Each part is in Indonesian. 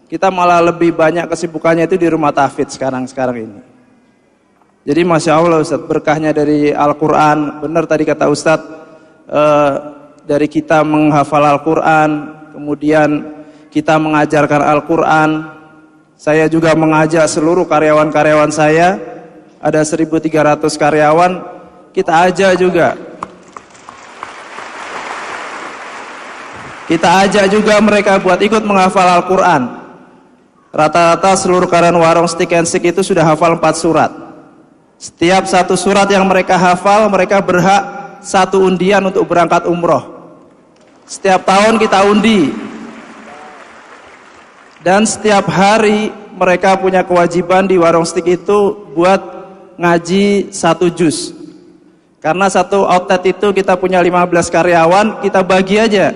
kita malah lebih banyak kesibukannya itu di rumah tahfidz sekarang ini. Jadi Masya Allah Ustadz, berkahnya dari Al-Quran, benar tadi kata Ustadz, dari kita menghafal Al-Quran, kemudian kita mengajarkan Al-Quran. Saya juga mengajak seluruh karyawan-karyawan saya, ada 1.300 karyawan, kita ajak juga. Kita ajak juga mereka buat ikut menghafal Al-Quran. Rata-rata seluruh karyawan warung Stick and Stick itu sudah hafal 4 surat. Setiap satu surat yang mereka hafal, mereka berhak 1 undian untuk berangkat umroh. Setiap tahun kita undi. Dan setiap hari mereka punya kewajiban di warung Stick itu buat ngaji 1 juz. Karena satu outlet itu kita punya 15 karyawan, kita bagi aja.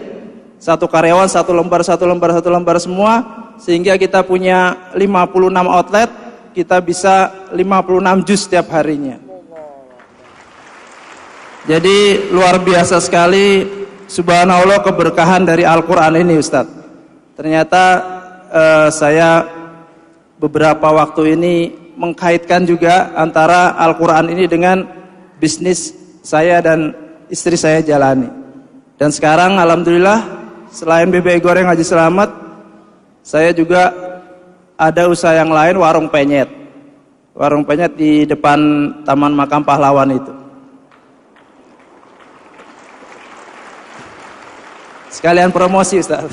Satu karyawan, 1 lembar semua, sehingga kita punya 56 outlet, kita bisa 56 juz setiap harinya. Jadi luar biasa sekali, subhanallah, keberkahan dari Al-Quran ini Ustadz. Ternyata saya beberapa waktu ini mengkaitkan juga antara Al-Quran ini dengan bisnis saya dan istri saya jalani. Dan sekarang alhamdulillah, selain bebek goreng Haji Selamat, saya juga ada usaha yang lain, warung penyet. Warung penyet di depan Taman Makam Pahlawan itu. Sekalian promosi Ustaz.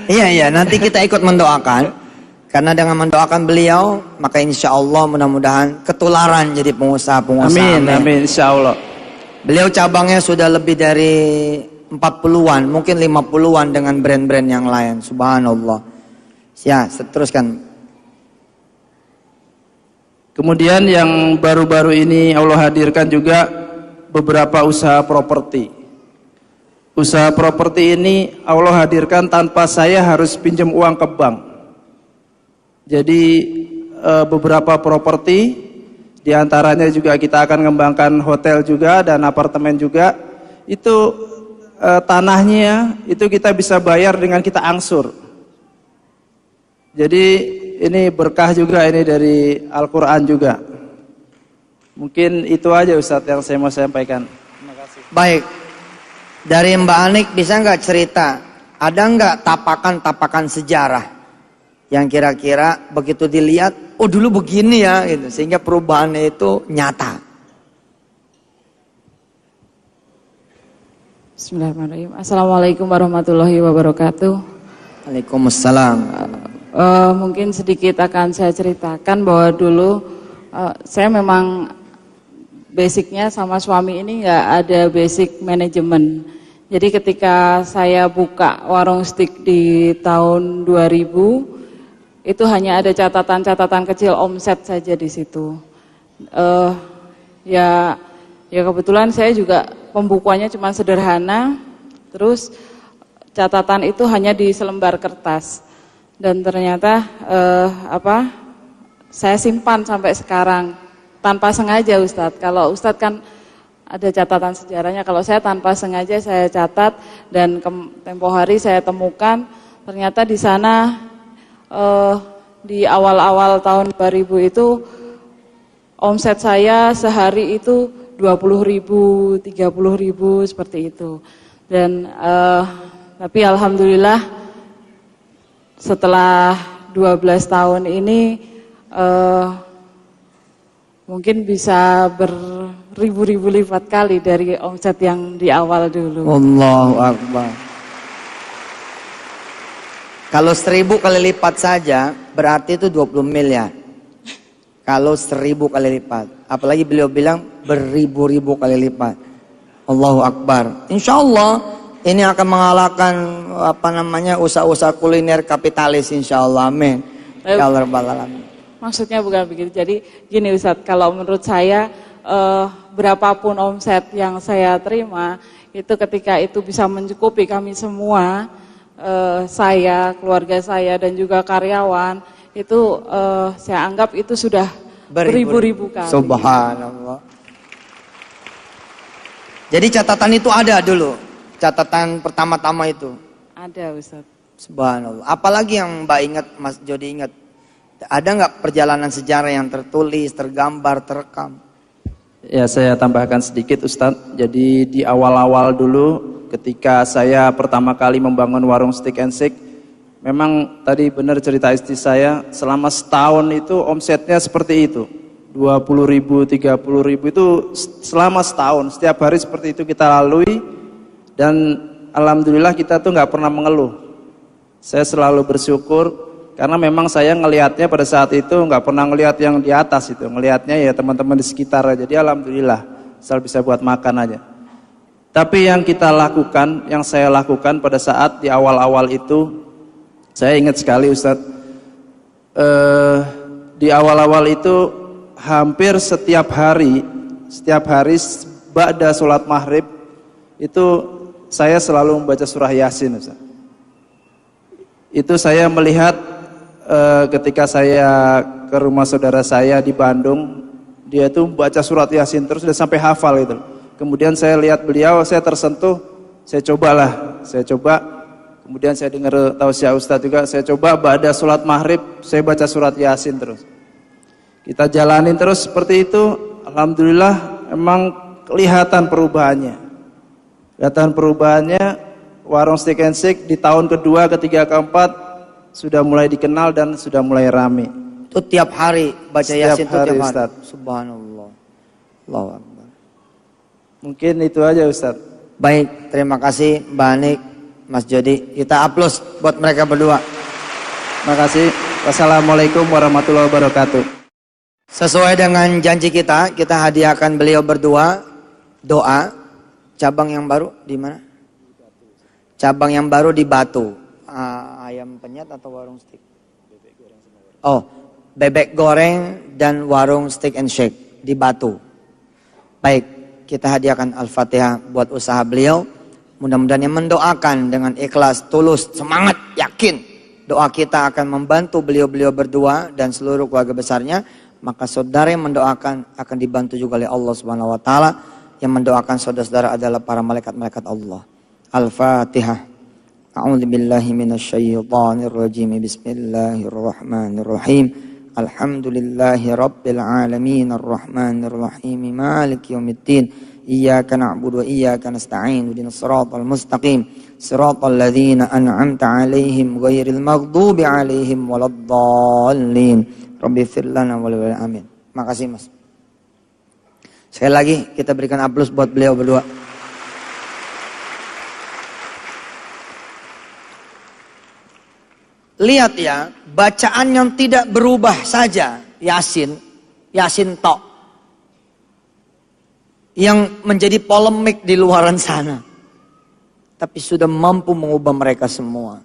Iya, nanti kita ikut mendoakan. Karena dengan mendoakan beliau, maka insya Allah mudah-mudahan ketularan jadi pengusaha-pengusaha. Amin, insya Allah. Beliau cabangnya sudah lebih dari 40-an, mungkin 50-an dengan brand-brand yang lain. Subhanallah. Ya, teruskan. Kemudian yang baru-baru ini Allah hadirkan juga beberapa usaha properti. Usaha properti ini Allah hadirkan tanpa saya harus pinjam uang ke bank. Jadi beberapa properti, diantaranya juga kita akan mengembangkan hotel juga dan apartemen juga. Itu tanahnya itu kita bisa bayar dengan kita angsur. Jadi ini berkah juga ini dari Al-Quran juga. Mungkin itu aja Ustadz yang saya mau sampaikan. Terima kasih. Baik, dari Mbak Anik bisa nggak cerita, ada nggak tapakan-tapakan sejarah yang kira-kira begitu dilihat, oh dulu begini ya, gitu, sehingga perubahannya itu nyata. Bismillahirrahmanirrahim. Assalamualaikum warahmatullahi wabarakatuh. Waalaikumsalam. Mungkin sedikit akan saya ceritakan bahwa dulu saya memang basicnya sama suami ini nggak ada basic manajemen. Jadi ketika saya buka warung Stick di tahun 2000, itu hanya ada catatan-catatan kecil omset saja di situ. Ya kebetulan saya juga pembukuannya cuma sederhana, terus catatan itu hanya di selembar kertas, dan ternyata saya simpan sampai sekarang tanpa sengaja Ustadz. Kalau Ustadz kan ada catatan sejarahnya, kalau saya tanpa sengaja saya catat, dan tempo hari saya temukan ternyata di sana di awal-awal tahun 2000 itu omset saya sehari itu 20.000, 30.000 seperti itu. Dan tapi alhamdulillah setelah 12 tahun ini mungkin bisa beribu-ribu lipat kali dari omset yang di awal dulu. Allahu Akbar. Kalau 1000 kali lipat saja berarti itu 20 miliar. Kalau 1000 kali lipat. Apalagi beliau bilang beribu-ribu kali lipat. Allahu Akbar. Insya Allah ini akan mengalahkan usaha-usaha kuliner kapitalis, insya Allah. Amin. Ya Allah Rabbal Alamin. Maksudnya bukan begitu. Jadi gini Ustadz, kalau menurut saya berapapun omset yang saya terima, itu ketika itu bisa mencukupi kami semua, saya, keluarga saya dan juga karyawan, itu saya anggap itu sudah beribu-ribu kali. Subhanallah. Jadi catatan itu ada dulu, catatan pertama-tama itu. Ada Ustadz. Subhanallah. Apalagi yang Mbak ingat, Mas Jody ingat? Ada nggak perjalanan sejarah yang tertulis, tergambar, terekam? Ya, saya tambahkan sedikit Ustadz. Jadi di awal-awal dulu ketika saya pertama kali membangun warung Steak and Shake, memang tadi benar cerita istri saya, selama setahun itu omsetnya seperti itu. 20.000, 30.000 itu selama setahun. Setiap hari seperti itu kita lalui dan alhamdulillah kita tuh nggak pernah mengeluh. Saya selalu bersyukur karena memang saya ngelihatnya pada saat itu nggak pernah ngelihat yang di atas itu, ngelihatnya ya teman-teman di sekitar. Jadi alhamdulillah, asal bisa buat makan aja. Tapi yang kita lakukan, yang saya lakukan pada saat di awal-awal itu, saya ingat sekali Ustadz, di awal-awal itu hampir setiap hari ba'da sholat maghrib itu saya selalu membaca surah Yasin Ustaz. Itu saya melihat ketika saya ke rumah saudara saya di Bandung, dia itu membaca surat Yasin terus sudah sampai hafal itu. Kemudian saya lihat beliau, saya tersentuh, saya coba. Kemudian saya dengar tausiah Ustaz juga, saya coba ba'da sholat maghrib saya baca surat Yasin terus. Kita jalanin terus seperti itu, alhamdulillah emang kelihatan perubahannya. Warung Steak and Shake di tahun kedua, ketiga, keempat sudah mulai dikenal dan sudah mulai rame. Itu tiap hari baca Yasin itu tiap hari. Ustaz. Subhanallah. Allahu Akbar. Mungkin itu aja Ustaz. Baik, terima kasih Mbak Anik, Mas Jody. Kita aplaus buat mereka berdua. Terima kasih. Wassalamualaikum warahmatullahi wabarakatuh. Sesuai dengan janji kita hadiahkan beliau berdua doa. Cabang yang baru di mana? Cabang yang baru di Batu. Ayam penyet atau warung steak? Oh, bebek goreng dan warung Steak and Shake di Batu. Baik, kita hadiahkan Al-Fatihah buat usaha beliau. Mudah-mudahan yang mendoakan dengan ikhlas, tulus, semangat, yakin. Doa kita akan membantu beliau-beliau berdua dan seluruh keluarga besarnya. Maka saudara yang mendoakan akan dibantu juga oleh Allah Subhanahu wa taala. Yang mendoakan saudara-saudara adalah para malaikat-malaikat Allah. Al-Fatihah. A'udzu billahi minasyaitonir rajim. Bismillahirrahmanirrahim. Alhamdulillahi rabbil alamin arrahmanir rahim maliki yaumiddin. Iyyaka na'budu wa iyyaka nasta'in. Ihdinas siratal mustaqim. Siratal ladzina an'amta 'alaihim ghairil maghdubi 'alaihim waladdallin. Rabbi firlana wal amin. Makasih Mas. Sekali lagi kita berikan aplaus buat beliau berdua. Lihat ya, bacaan yang tidak berubah saja Yasin tok. Yang menjadi polemik di luaran sana. Tapi sudah mampu mengubah mereka semua.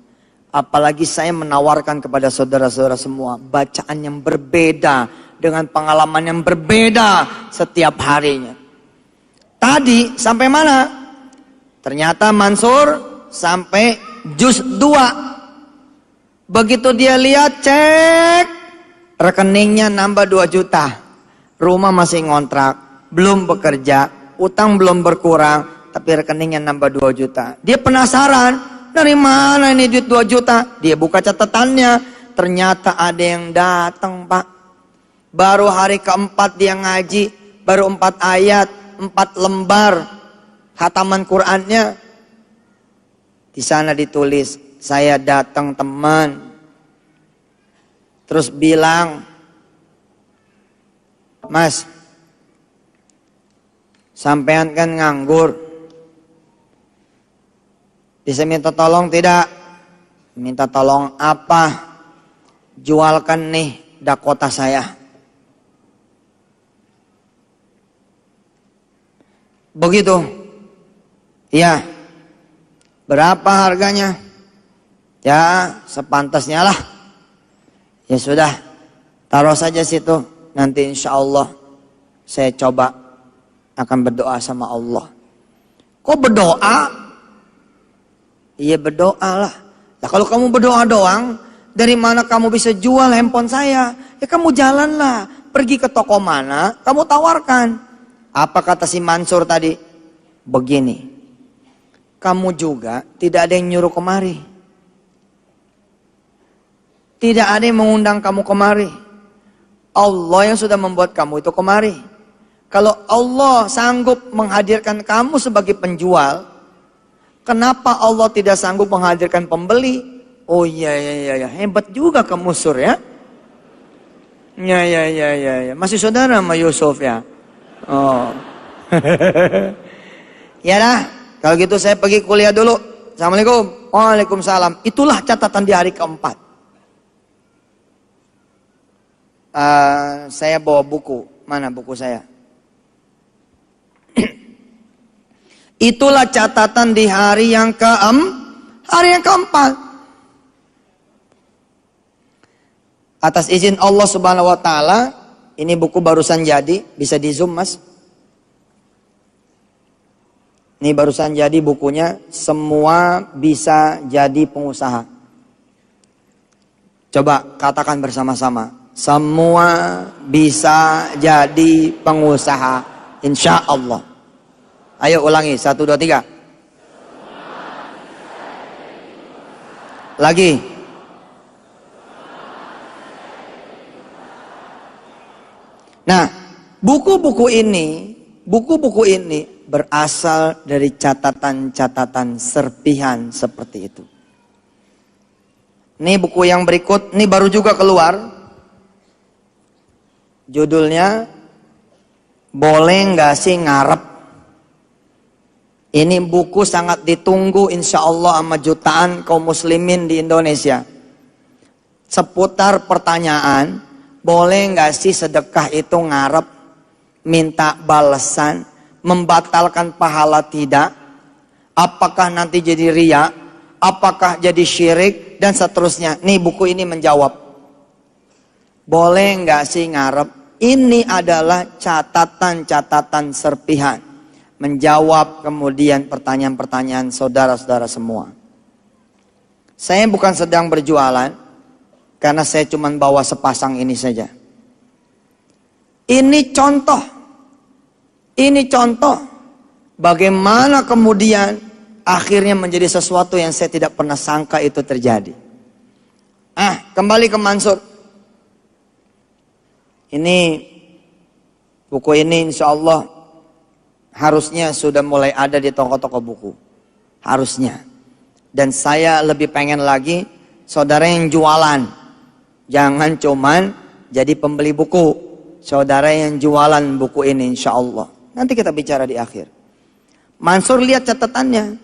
Apalagi saya menawarkan kepada saudara-saudara semua bacaan yang berbeda dengan pengalaman yang berbeda setiap harinya. Tadi sampai mana? Ternyata Mansur sampai juz 2. Begitu dia lihat cek rekeningnya nambah 2 juta. Rumah masih ngontrak, belum bekerja, utang belum berkurang, tapi rekeningnya nambah 2 juta. Dia penasaran. Dari mana ini duit 2 juta? Dia buka catatannya. Ternyata ada yang datang Pak. Baru hari keempat dia ngaji. Baru 4 ayat. 4 lembar. Khataman Qur'annya. Di sana ditulis. Saya datang teman. Terus bilang. Mas. Sampean kan nganggur. Bisa minta tolong tidak? Minta tolong apa? Jualkan nih Dakota saya. Begitu. Iya. Berapa harganya? Ya sepantasnya lah. Ya sudah. Taruh saja situ. Nanti insya Allah saya coba akan berdoa sama Allah. Kok berdoa? Iya berdoa lah. Nah, kalau kamu berdoa doang, dari mana kamu bisa jual handphone saya? Ya kamu jalanlah, pergi ke toko mana, kamu tawarkan. Apa kata si Mansur tadi? Begini, kamu juga tidak ada yang nyuruh kemari. Tidak ada yang mengundang kamu kemari. Allah yang sudah membuat kamu itu kemari. Kalau Allah sanggup menghadirkan kamu sebagai penjual, kenapa Allah tidak sanggup menghadirkan pembeli? Oh iya, hebat juga kamu Sur ya. Ya. Masih saudara sama Yusuf ya? Oh. Ya dah, kalau gitu saya pergi kuliah dulu. Assalamualaikum. Waalaikumsalam. Itulah catatan di hari keempat. Saya bawa buku. Mana buku saya? Itulah catatan di hari yang keempat. Atas izin Allah Subhanahu wa taala, ini buku barusan jadi, bisa di zoom Mas. Ini barusan jadi bukunya, semua bisa jadi pengusaha. Coba katakan bersama-sama. Semua bisa jadi pengusaha, insya Allah. Ayo ulangi, 1, 2, 3. Lagi. Nah, buku-buku ini berasal dari catatan-catatan serpihan seperti itu. Ini buku yang berikut, ini baru juga keluar. Judulnya Boleh Nggak Sih Ngarep. Ini buku sangat ditunggu insya Allah sama jutaan kaum muslimin di Indonesia. Seputar pertanyaan, boleh nggak sih sedekah itu ngarep, minta balasan, membatalkan pahala tidak? Apakah nanti jadi riya? Apakah jadi syirik? Dan seterusnya. Nih buku ini menjawab. Boleh nggak sih ngarep? Ini adalah catatan-catatan serpihan. Menjawab kemudian pertanyaan-pertanyaan saudara-saudara semua. Saya bukan sedang berjualan, karena saya cuma bawa sepasang ini saja. Ini contoh bagaimana kemudian akhirnya menjadi sesuatu yang saya tidak pernah sangka itu terjadi. Kembali ke Mansur. Ini buku ini insya Allah harusnya sudah mulai ada di toko-toko buku. Harusnya. Dan saya lebih pengen lagi saudara yang jualan. Jangan cuman jadi pembeli buku. Saudara yang jualan buku ini insya Allah. Nanti kita bicara di akhir. Mansur lihat catatannya.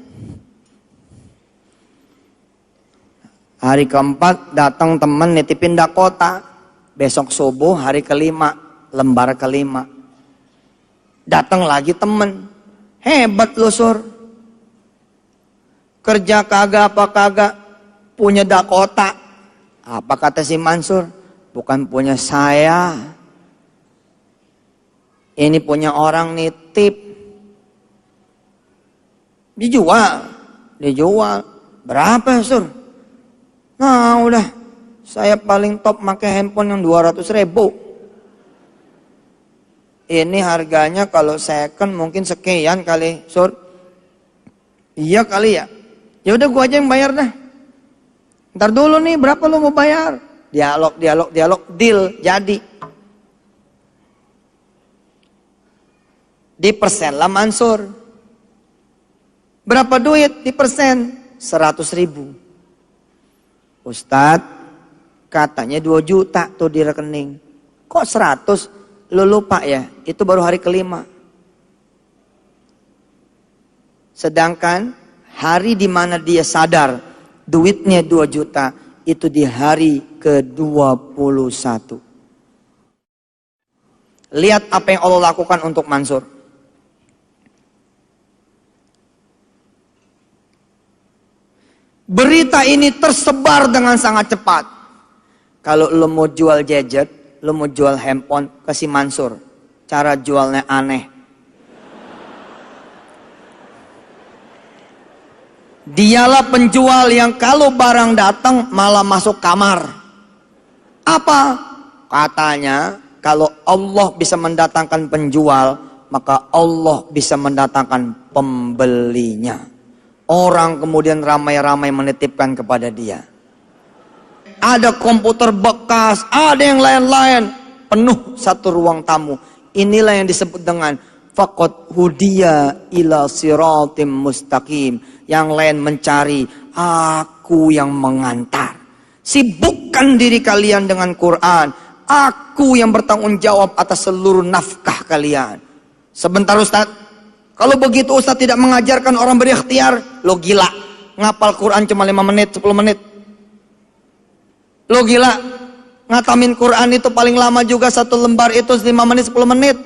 Hari keempat datang teman nitipin Dakota. Besok subuh hari kelima, lembar kelima. Datang lagi temen. Hebat lu Sur. Kerja kagak apa kagak. Punya Dakota. Apa kata si Mansur? Bukan punya saya. Ini punya orang nitip. Dijual. Berapa Sur? Nah udah. Saya paling top pakai handphone yang 200.000. Ini harganya kalau second mungkin sekian kali, Sur. Iya kali ya. Ya udah gua aja yang bayar dah. Ntar dulu nih berapa lu mau bayar? Dialog, deal, jadi. Di persen lah Mansur. Berapa duit di persen? 100.000. Ustadz, katanya 2 juta tuh di rekening. Kok 100? Lu lupa ya, itu baru hari kelima. Sedangkan hari di mana dia sadar duitnya 2 juta, itu di hari ke-21. Lihat apa yang Allah lakukan untuk Mansur. Berita ini tersebar dengan sangat cepat. Kalau lo mau jual gadget, lo mau jual handphone, kasih Mansur. Cara jualnya aneh. Dialah penjual yang kalau barang datang malah masuk kamar. Apa? Katanya kalau Allah bisa mendatangkan penjual, maka Allah bisa mendatangkan pembelinya. Orang kemudian ramai-ramai menitipkan kepada dia. ada komputer bekas, ada yang lain-lain. Penuh satu ruang tamu. Inilah yang disebut dengan faqad hudiya ila siratim mustaqim. Yang lain mencari, aku yang mengantar. Sibukkan diri kalian dengan Quran. Aku yang bertanggung jawab atas seluruh nafkah kalian. Sebentar Ustaz, kalau begitu Ustaz tidak mengajarkan orang berikhtiar, lo gila. Ngapal Quran cuma 5 menit, 10 menit. Lo gila. Ngatamin Quran itu paling lama juga satu lembar itu 5 menit, 10 menit.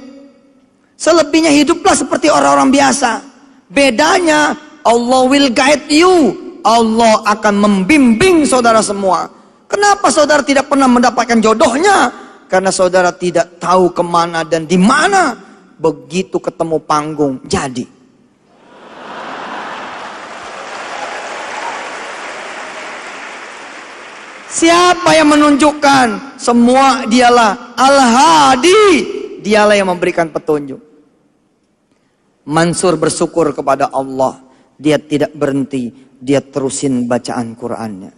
Selebihnya hiduplah seperti orang-orang biasa. Bedanya Allah will guide you. Allah akan membimbing saudara semua. Kenapa saudara tidak pernah mendapatkan jodohnya? Karena saudara tidak tahu kemana dan di mana. Begitu ketemu panggung, jadi. Siapa yang menunjukkan? Semua dialah Al-Hadi. Dialah yang memberikan petunjuk. Mansur bersyukur kepada Allah. Dia tidak berhenti. Dia terusin bacaan Qur'annya.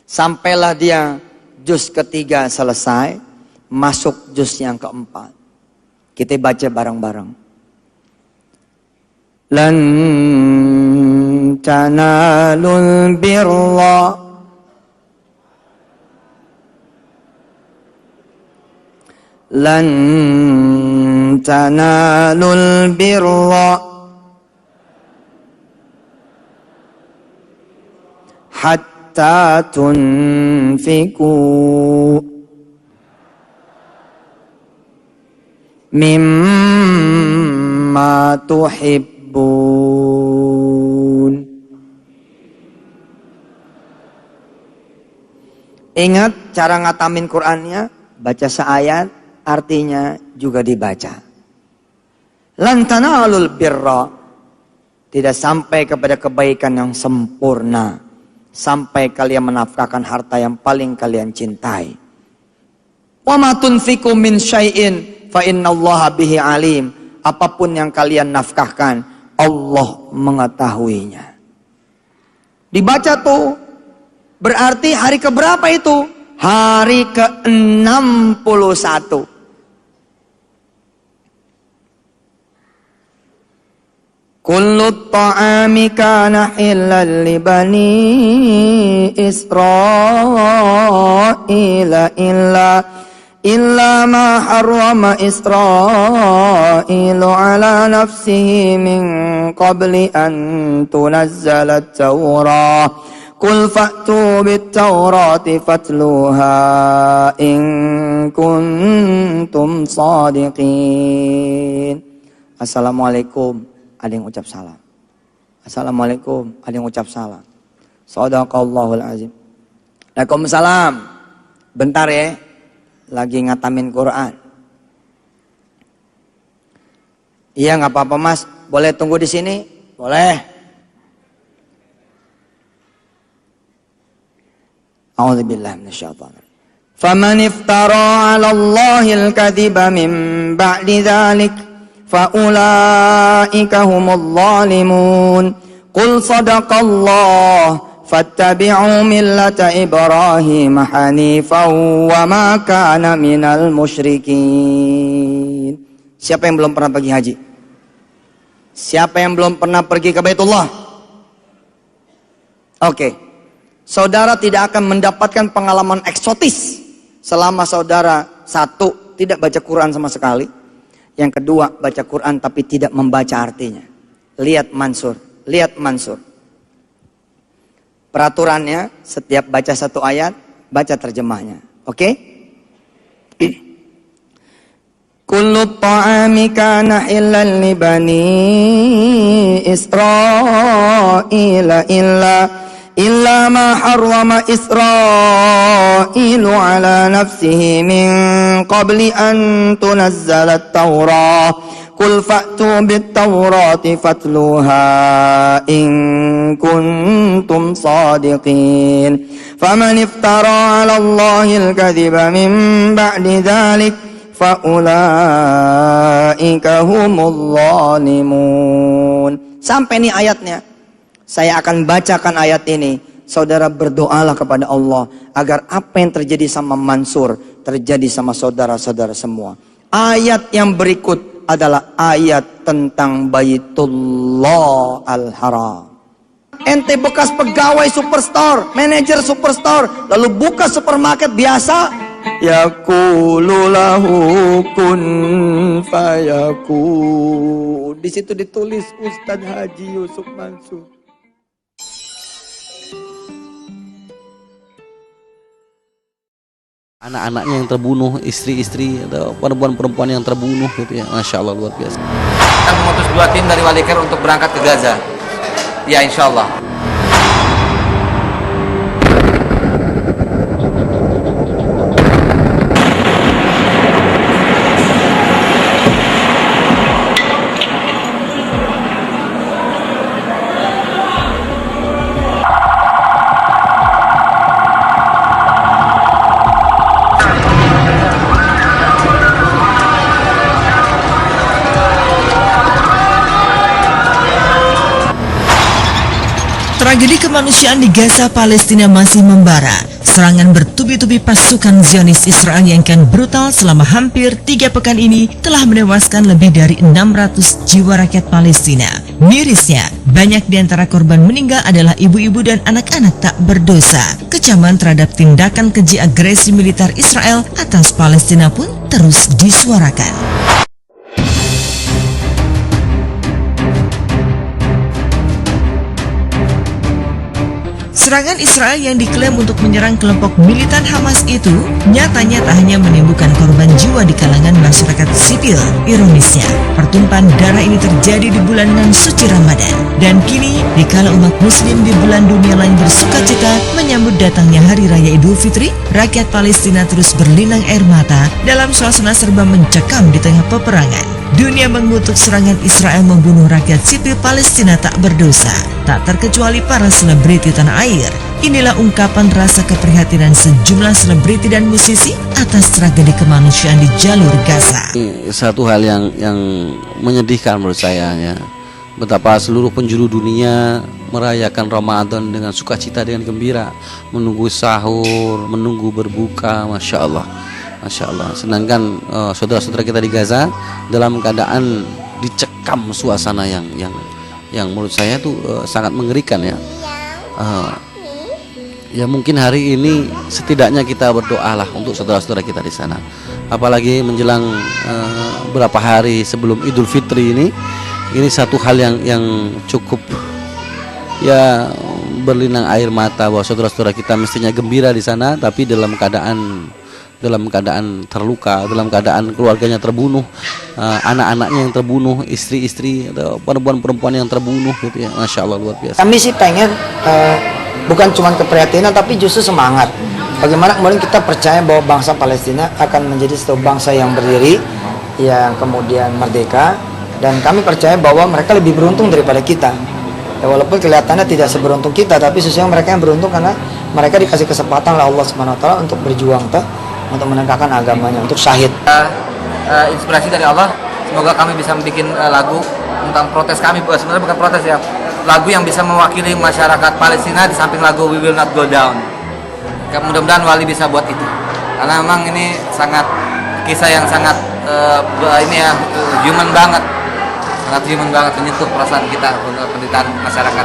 Sampailah dia juz ketiga selesai. Masuk juz yang keempat. Kita baca bareng-bareng. Lan tanalul birra lan tanalul birra hatta tunfiku mimma tuhibbun. Ingat cara ngatamin Qur'annya, baca seayat, artinya juga dibaca. Lan tanalul birra, tidak sampai kepada kebaikan yang sempurna sampai kalian menafkahkan harta yang paling kalian cintai. Wa ma tunfiqu min syai'in fa innallaha bihi alim. Apapun yang kalian nafkahkan, Allah mengetahuinya. Dibaca tuh, berarti hari keberapa itu? Hari ke-61. Kullu ta'ami kana hilal li bani Israila illa ma harrama Israilu ala nafsihi min qabli an tunazzala at-Taurah. Qul fa'tu bit-Taurati fatluha in kuntum shadiqin. Assalamualaikum. Ada yang ucap salam. Assalamualaikum. Ada yang ucap salam. Shadaqallahul azim. Waalaikumsalam. Bentar ya. Lagi ngatamin Quran. Iya nggak apa-apa Mas. Boleh tunggu di sini? Boleh. A'udzubillahi minasyaitonir. Faman iftara 'ala Allahil kadhiba min ba'di dzalik faulaika humul zalimun. Qul sadaqallah fattabi'u millata Ibrahim hanifan wa ma kana minal musyrikin. Siapa yang belum pernah pergi haji? Siapa yang belum pernah pergi ke Baitullah? Oke. Saudara tidak akan mendapatkan pengalaman eksotis selama saudara satu tidak baca Quran sama sekali. Yang kedua, baca Quran tapi tidak membaca artinya. Lihat Mansur. Peraturannya, setiap baca satu ayat, baca terjemahnya. Oke? Kullu ta'ami kana hilal li bani Israila illa ma harrama Israilu ala nafsihi min qabli an tunazzala at-Taurah. Qul fa'tu bit-Taurati fatluha in kuntum shadiqin. Faman iftara 'ala Allahil kadhiba min ba'di dzalik faulaika humul zalimun. Sampai nih ayatnya. Saya akan bacakan ayat ini saudara berdoalah kepada Allah agar apa yang terjadi sama Mansur terjadi sama saudara-saudara semua. Ayat yang berikut adalah ayat tentang Baitullah Al-Haram. Ente bekas pegawai superstore, manajer superstore, lalu buka supermarket biasa, yaqulu lahu kun fayakun. Di situ ditulis Ustadz Haji Yusuf Mansur. Anak-anaknya yang terbunuh, istri-istri atau perempuan-perempuan yang terbunuh gitu ya, Masya Allah luar biasa. Kita mengutus 2 tim dari Wali Care untuk berangkat ke Gaza. Ya, insya Allah. Tragedi kemanusiaan di Gaza, Palestina masih membara. Serangan bertubi-tubi pasukan Zionis Israel yang kian brutal selama hampir 3 pekan ini telah menewaskan lebih dari 600 jiwa rakyat Palestina. Mirisnya, banyak di antara korban meninggal adalah ibu-ibu dan anak-anak tak berdosa. Kecaman terhadap tindakan keji agresi militer Israel atas Palestina pun terus disuarakan. Serangan Israel yang diklaim untuk menyerang kelompok militan Hamas itu nyatanya tak hanya menimbulkan korban jiwa di kalangan masyarakat sipil. Ironisnya, pertumpahan darah ini terjadi di bulan suci Ramadan. Dan kini, dikala umat muslim di bulan dunia lain bersukacita menyambut datangnya Hari Raya Idul Fitri, rakyat Palestina terus berlinang air mata dalam suasana serba mencekam di tengah peperangan. Dunia mengutuk serangan Israel membunuh rakyat sipil Palestina tak berdosa, tak terkecuali para selebriti tanah air. Inilah ungkapan rasa keprihatinan sejumlah selebriti dan musisi atas tragedi kemanusiaan di jalur Gaza. Ini satu hal yang menyedihkan menurut saya ya. Betapa seluruh penjuru dunia merayakan Ramadan dengan sukacita, dengan gembira, menunggu sahur, menunggu berbuka, Masya Allah. Masya Allah. Sedangkan saudara-saudara kita di Gaza dalam keadaan dicekam suasana yang menurut saya tuh sangat mengerikan ya. Ya mungkin hari ini setidaknya kita berdoalah untuk saudara-saudara kita di sana. Apalagi menjelang berapa hari sebelum Idul Fitri ini satu hal yang cukup ya berlinang air mata bahwa saudara-saudara kita mestinya gembira di sana, tapi dalam keadaan terluka, dalam keadaan keluarganya terbunuh, anak-anaknya yang terbunuh, istri-istri atau perempuan-perempuan yang terbunuh gitu ya, Masya Allah luar biasa. Kami sih pengen bukan cuma keprihatinan tapi justru semangat. Bagaimana kemudian kita percaya bahwa bangsa Palestina akan menjadi satu bangsa yang berdiri, yang kemudian merdeka, dan kami percaya bahwa mereka lebih beruntung daripada kita. Ya, walaupun kelihatannya tidak seberuntung kita, tapi sesungguhnya mereka yang beruntung karena mereka dikasih kesempatan oleh Allah Subhanahu wa taala untuk berjuang untuk menegakkan agamanya, untuk syahid. Inspirasi dari Allah, semoga kami bisa membuat lagu tentang protes kami, sebenarnya bukan protes ya, lagu yang bisa mewakili masyarakat Palestina di samping lagu We Will Not Go Down. Mudah-mudahan Wali bisa buat itu, karena memang ini sangat kisah yang sangat human banget, menyentuh perasaan kita untuk penderitaan masyarakat.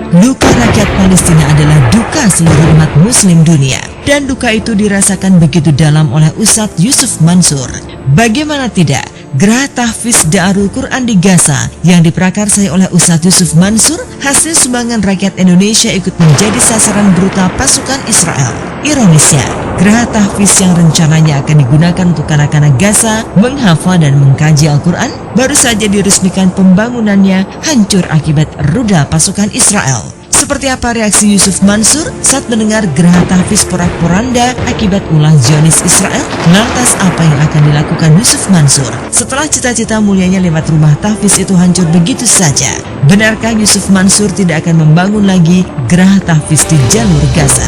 Duka rakyat Palestina adalah duka seluruh umat muslim dunia. Dan duka itu dirasakan begitu dalam oleh Ustadz Yusuf Mansur. Bagaimana tidak, Geraha Tahfiz Darul Quran di Gaza yang diprakarsai oleh Ustadz Yusuf Mansur hasil sumbangan rakyat Indonesia ikut menjadi sasaran brutal pasukan Israel. Ironisnya, Geraha Tahfiz yang rencananya akan digunakan untuk anak-anak Gaza menghafal dan mengkaji Al-Quran baru saja diresmikan pembangunannya hancur akibat rudal pasukan Israel. Seperti apa reaksi Yusuf Mansur saat mendengar Geraha Tahfiz porak-poranda akibat ulah Zionis Israel? Lantas apa yang akan dilakukan Yusuf Mansur setelah cita-cita mulianya lewat rumah Tahfiz itu hancur begitu saja? Benarkah Yusuf Mansur tidak akan membangun lagi Geraha Tahfiz di jalur Gaza?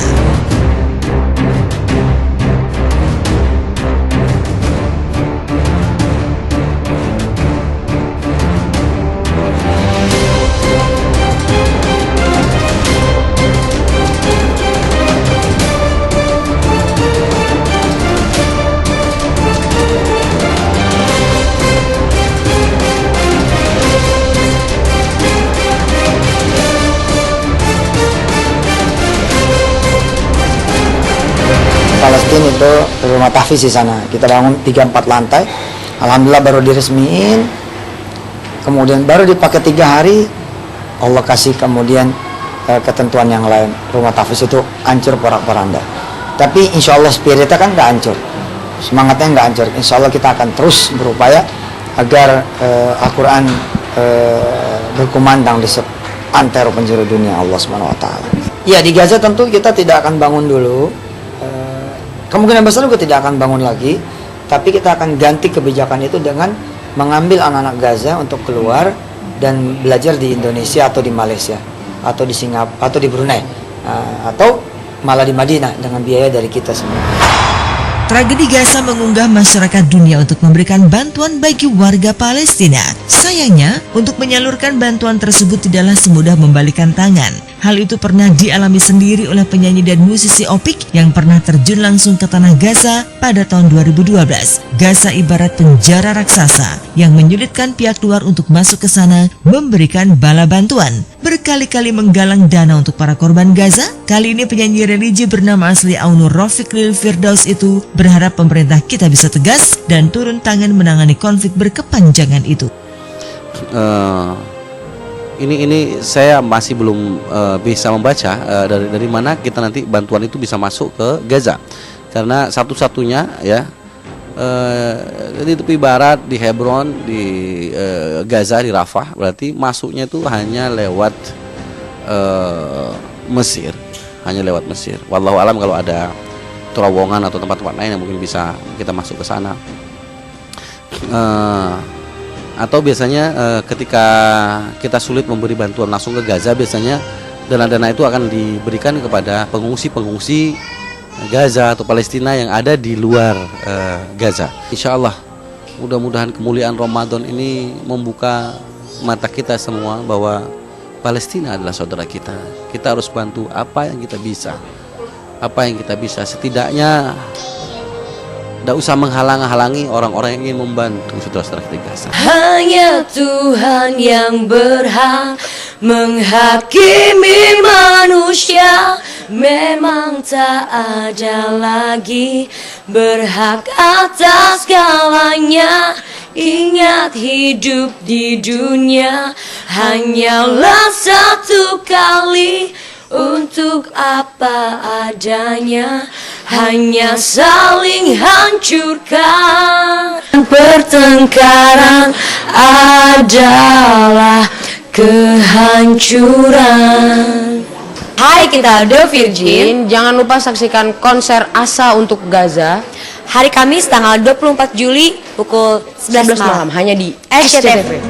itu rumah tahfiz di sana. Kita bangun 3-4 lantai. Alhamdulillah baru diresmiin. Kemudian baru dipakai 3 hari, Allah kasih kemudian ketentuan yang lain. Rumah tahfiz itu hancur porak-poranda. Tapi insya Allah spiritnya kan nggak hancur, semangatnya nggak hancur. Insya Allah kita akan terus berupaya agar Al-Quran berkumandang di seantero penjuru dunia Allah SWT. Ya, di Gaza tentu kita tidak akan bangun dulu, kemungkinan besar juga tidak akan bangun lagi, tapi kita akan ganti kebijakan itu dengan mengambil anak-anak Gaza untuk keluar dan belajar di Indonesia atau di Malaysia atau di Singapura atau di Brunei, atau malah di Madinah dengan biaya dari kita semua. Tragedi Gaza mengunggah masyarakat dunia untuk memberikan bantuan bagi warga Palestina. Sayangnya, untuk menyalurkan bantuan tersebut tidaklah semudah membalikan tangan. Hal itu pernah dialami sendiri oleh penyanyi dan musisi Opik yang pernah terjun langsung ke tanah Gaza pada tahun 2012. Gaza ibarat penjara raksasa yang menyulitkan pihak luar untuk masuk ke sana memberikan bala bantuan. Berkali-kali menggalang dana untuk para korban Gaza, kali ini penyanyi religi bernama asli Aunur Rafiq Lil Firdaus itu berharap pemerintah kita bisa tegas dan turun tangan menangani konflik berkepanjangan itu. Ini saya masih belum bisa membaca dari mana kita nanti bantuan itu bisa masuk ke Gaza, karena satu-satunya ya di tepi barat, di Hebron, di Gaza, di Rafah, berarti masuknya itu hanya lewat Mesir, hanya lewat Mesir. Wallahu alam kalau ada terowongan atau tempat-tempat lain yang mungkin bisa kita masuk ke sana. Atau biasanya ketika kita sulit memberi bantuan langsung ke Gaza, biasanya dana-dana itu akan diberikan kepada pengungsi-pengungsi Gaza atau Palestina yang ada di luar Gaza. Insya Allah mudah-mudahan kemuliaan Ramadan ini membuka mata kita semua bahwa Palestina adalah saudara kita. Kita harus bantu apa yang kita bisa. Apa yang kita bisa, setidaknya tidak usah menghalang-halangi orang-orang yang ingin membantu saudara-saudara kita di Gaza. Hanya Tuhan yang berhak menghakimi manusia. Memang tak ada lagi berhak atas segalanya. Ingat, hidup di dunia hanyalah satu kali. Untuk apa adanya, hanya saling hancurkan. Pertengkaran adalah kehancuran. Hai, kita The Virgin. Jangan lupa saksikan konser Asa untuk Gaza Hari Kamis tanggal 24 Juli pukul 11 malam hanya di SCTV.